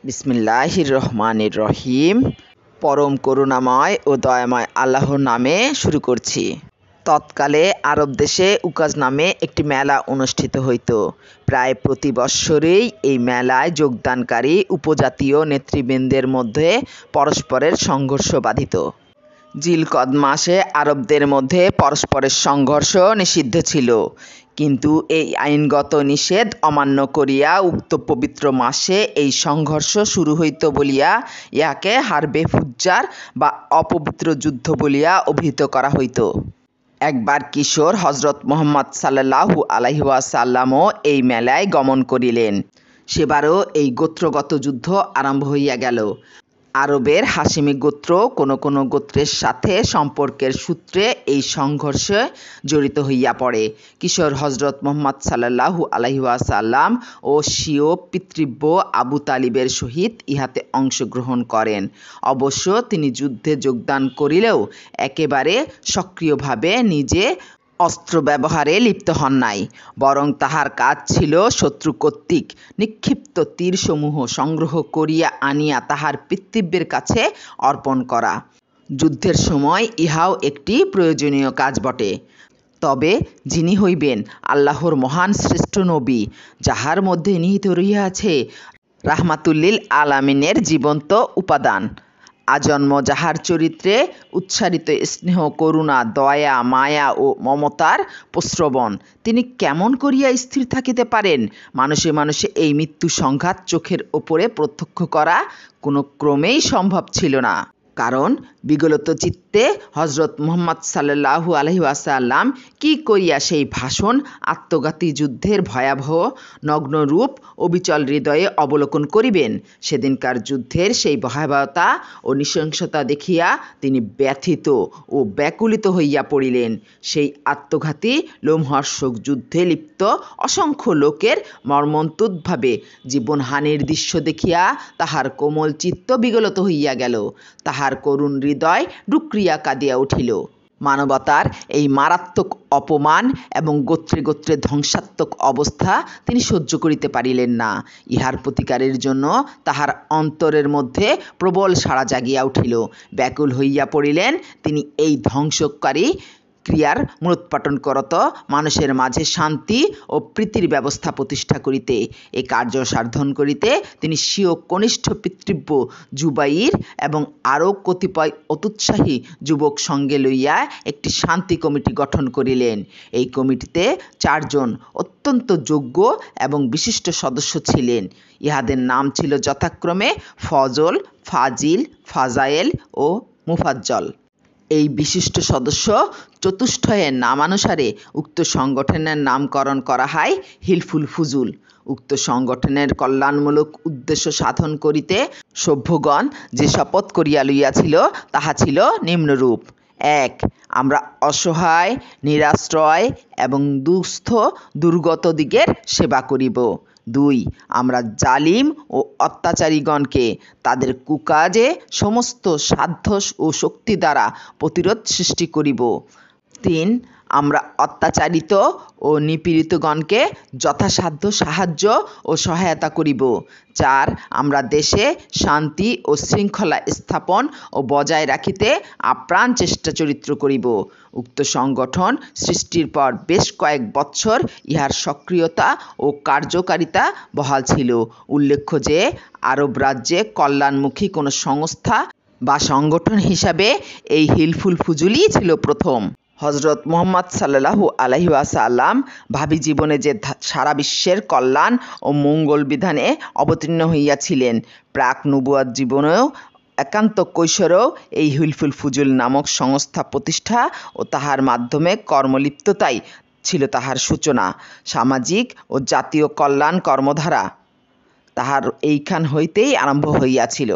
বিসমিল্লাহির রহমানির রহিম। পরম করুণাময় ও দয়াময় আল্লাহর নামে শুরু করছি। তৎকালে আরব দেশে উকাজ নামে একটি মেলা অনুষ্ঠিত হইত। প্রায় প্রতি বৎসরেই এই মেলায় যোগদানকারী উপজাতীয় নেতৃবৃন্দের মধ্যে পরস্পরের সংঘর্ষ বাধিত। জিলকদ মাসে আরবদের মধ্যে পরস্পরের সংঘর্ষ নিষিদ্ধ ছিল, কিন্তু এই আইনগত নিষেধ অমান্য করিয়া উক্ত পবিত্র মাসে এই সংঘর্ষ শুরু হইত বলিয়া ইহাকে হারবে ফুজ্জার বা অপবিত্র যুদ্ধ বলিয়া অভিহিত করা হইত। একবার কিশোর হজরত মুহাম্মদ সাল্লাল্লাহু আলাইহি ওয়াসাল্লামও এই মেলায় গমন করিলেন। সেবারও এই গোত্রগত যুদ্ধ আরম্ভ হইয়া গেল। আরবের হাশিমি গোত্র কোনো কোনো গোত্রের সাথে সম্পর্কের সূত্রে এই সংঘর্ষে জড়িত হইয়া পড়ে। কিশোর হজরত মুহাম্মদ সাল্লাল্লাহু আলাইহি ওয়াসাল্লাম ও স্বীয় পিতৃব্য আবু তালিবের সহিত ইহাতে অংশগ্রহণ করেন। অবশ্য তিনি যুদ্ধে যোগদান করিলেও একেবারে সক্রিয়ভাবে নিজে অস্ত্র ব্যবহারে লিপ্ত হন নাই, বরং তাহার কাজ ছিল শত্রু কর্তৃক নিক্ষিপ্ত তীরসমূহ সংগ্রহ করিয়া আনিয়া তাহার পিতৃব্যের কাছে অর্পণ করা। যুদ্ধের সময় ইহাও একটি প্রয়োজনীয় কাজ বটে। তবে যিনি হইবেন আল্লাহর মহান শ্রেষ্ঠ নবী, যাহার মধ্যে নিহিত রহিয়াছে রাহমাতুল্লিল আলামিনের জীবন্ত উপাদান, আজন্ম যাহার চরিত্রে উচ্চারিত স্নেহ, করুণা, দয়া, মায়া ও মমতার প্রস্রবণ, তিনি কেমন করিয়া স্থির থাকিতে পারেন? মানুষে মানুষে এই মৃত্যু সংঘাত চোখের ওপরে প্রত্যক্ষ করা কোনো ক্রমেই সম্ভব ছিল না। কারণ বিগলিত চিত্তে হজরত মুহাম্মদ সাল্লাল্লাহু আলাইহি ওয়াসাল্লাম কি করিয়া সেই ভাষণ আত্মঘাতী যুদ্ধের ভয়াবহ নগ্ন রূপ অবিচল হৃদয়ে অবলোকন করিবেন? সেদিনকার যুদ্ধের সেই ভয়াবহতা ও নৃশংসতা দেখিয়া তিনি ব্যথিত ও ব্যাকুলিত হইয়া পড়িলেন। সেই আত্মঘাতী লোমহর্ষক যুদ্ধে লিপ্ত অসংখ্য লোকের মর্মন্তুদভাবে জীবনহানির দৃশ্য দেখিয়া তাহার কোমল চিত্ত বিগলিত হইয়া গেল, তাহার করুণ হৃদয় ডুকরিয়া কাঁদিয়া উঠিল। মানবতার এই মারাত্মক অপমান এবং গোত্রে গোত্রে ধ্বংসাত্মক অবস্থা তিনি সহ্য করিতে পারিলেন না। ইহার প্রতিকারের জন্য তাহার অন্তরের মধ্যে প্রবল সাড়া জাগিয়া উঠিল। ব্যাকুল হইয়া পড়িলেন তিনি এই ধ্বংসকারী ক্রিয়ার মূলোৎপাটন করত মানুষের মাঝে শান্তি ও প্রীতির ব্যবস্থা প্রতিষ্ঠা করিতে। এই কার্য সাধন করিতে তিনি স্বীয় কনিষ্ঠ পিতৃব্য জুবাইর এবং আরও কতিপয় অত্যুৎসাহী যুবক সঙ্গে লইয়া একটি শান্তি কমিটি গঠন করিলেন। এই কমিটিতে 4 জন অত্যন্ত যোগ্য এবং বিশিষ্ট সদস্য ছিলেন। ইহাদের নাম ছিল যথাক্রমে ফজল, ফাজিল, ফাজায়েল ও মুফাজ্জল। এই বিশিষ্ট সদস্য চতুষ্টয়ের নামানুসারে উক্ত সংগঠনের নামকরণ করা হয় হিলফুল ফুজুল। উক্ত সংগঠনের কল্যাণমূলক উদ্দেশ্য সাধন করিতে সভ্যগণ যে শপথ করিয়া লইয়াছিল তাহা ছিল নিম্নরূপ: 1. আমরা অসহায়, নিরাশ্রয় এবং দুস্থ দুর্গতদিগের সেবা করিব। 2. আমরা জালিম ও অত্যাচারীগণকে তাদের কুকাজে সমস্ত সাধ্য ও শক্তি দ্বারা প্রতিরোধ সৃষ্টি করিব। 3. আমরা অত্যাচারিত ও নিপীড়িতগণকে যথাসাধ্য সাহায্য ও সহায়তা করিব। 4. আমরা দেশে শান্তি ও শৃঙ্খলা স্থাপন ও বজায় রাখিতে আপ্রাণ চেষ্টা চরিত্র করিব। উক্ত সংগঠন সৃষ্টির পর বেশ কয়েক বৎসর ইহার সক্রিয়তা ও কার্যকারিতা বহাল ছিল। উল্লেখ্য যে আরব রাজ্যে কল্যাণমুখী কোনো সংস্থা বা সংগঠন হিসাবে এই হিলফুল ফুজুলই ছিল প্রথম। হজরত মুহাম্মদ সাল্লাল্লাহু আলাইহি ওয়াসাল্লাম ভাবী জীবনে যে সারা বিশ্বের কল্যাণ ও মঙ্গল বিধানে অবতীর্ণ হইয়াছিলেন, প্রাক নবুয়াত জীবনেও একান্ত কৈশোরেও এই হিলফুল ফুজুল নামক সংস্থা প্রতিষ্ঠা ও তাহার মাধ্যমে কর্মলিপ্ততাই ছিল তাহার সূচনা। সামাজিক ও জাতীয় কল্যাণ কর্মধারা তাহার এইখান হইতেই আরম্ভ হইয়াছিল।